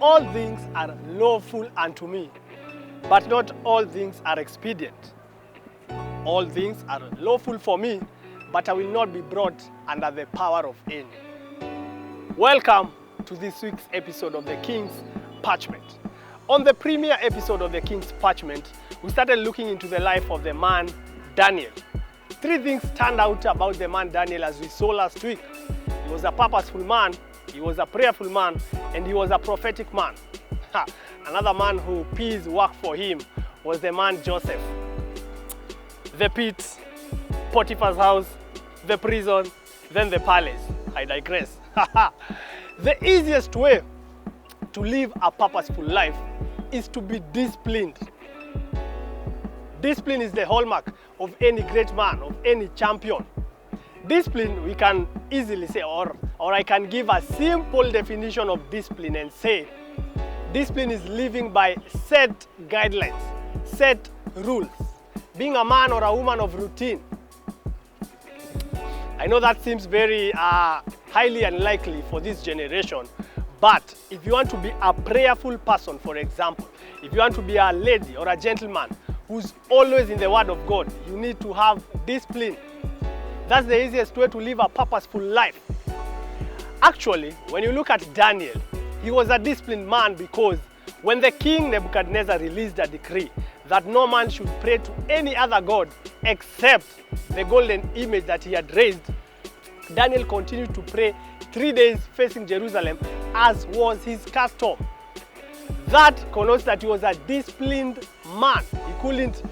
all things are lawful unto me, but not all things are expedient. All things are lawful for me, but I will not be brought under the power of any. Welcome to this week's episode of the King's Parchment. On the premiere episode of the King's Parchment, we started looking into the life of the man Daniel. 3 things stand out about the man Daniel as we saw last week. He was a purposeful man, he was a prayerful man, and he was a prophetic man. Another man who peace worked for him was the man Joseph. The pit, Potiphar's house, the prison, then the palace. I digress. The easiest way to live a purposeful life is to be disciplined. Discipline is the hallmark of any great man, of any champion. Discipline, we can easily say, or I can give a simple definition of discipline and say, discipline is living by set guidelines, set rules, being a man or a woman of routine. I know that seems very highly unlikely for this generation, but if you want to be a prayerful person, for example, if you want to be a lady or a gentleman who's always in the Word of God, you need to have discipline. That's the easiest way to live a purposeful life. Actually, when you look at Daniel, he was a disciplined man because when the king Nebuchadnezzar released a decree that no man should pray to any other god except the golden image that he had raised, Daniel continued to pray 3 days facing Jerusalem as was his custom. That connotes that he was a disciplined man. He couldn't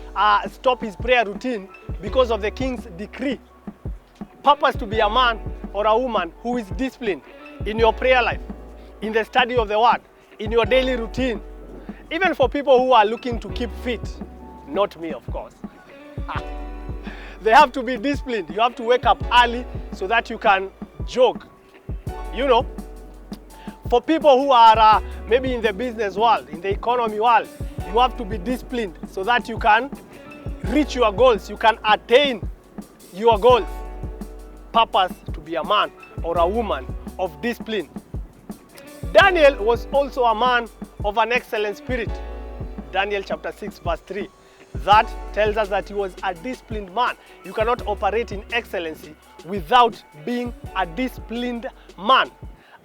stop his prayer routine because of the king's decree. Purpose to be a man or a woman who is disciplined in your prayer life, in the study of the word, in your daily routine. Even for people who are looking to keep fit, not me of course. They have to be disciplined. You have to wake up early so that you can jog. You know, for people who are maybe in the business world, in the economy world, you have to be disciplined so that you can reach your goals, you can attain your goals. Purpose to be a man or a woman of discipline. Daniel was also a man of an excellent spirit. Daniel chapter 6 verse 3. That tells us that he was a disciplined man. You cannot operate in excellency without being a disciplined man.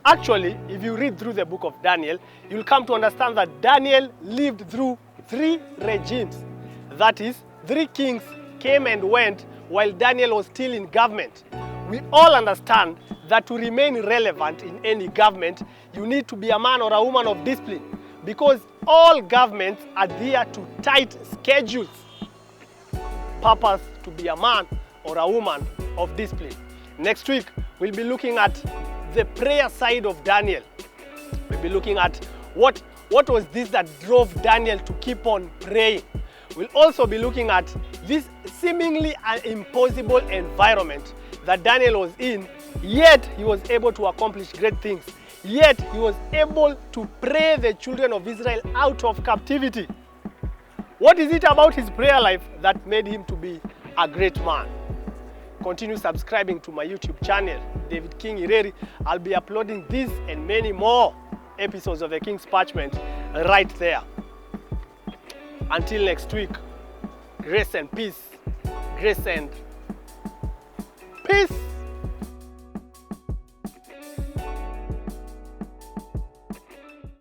Actually, if you read through the book of Daniel, you'll come to understand that Daniel lived through 3 regimes. That is, 3 kings came and went while Daniel was still in government. We all understand that to remain relevant in any government, you need to be a man or a woman of discipline, because all governments adhere to tight schedules. Purpose to be a man or a woman of discipline. Next week, we'll be looking at the prayer side of Daniel. We'll be looking at what was this that drove Daniel to keep on praying. We'll also be looking at this seemingly impossible environment that Daniel was in, yet he was able to accomplish great things. Yet he was able to pray the children of Israel out of captivity. What is it about his prayer life that made him to be a great man? Continue subscribing to my YouTube channel, David King Ireri. I'll be uploading this and many more episodes of the King's Parchment right there. Until next week, grace and peace. Grace and peace.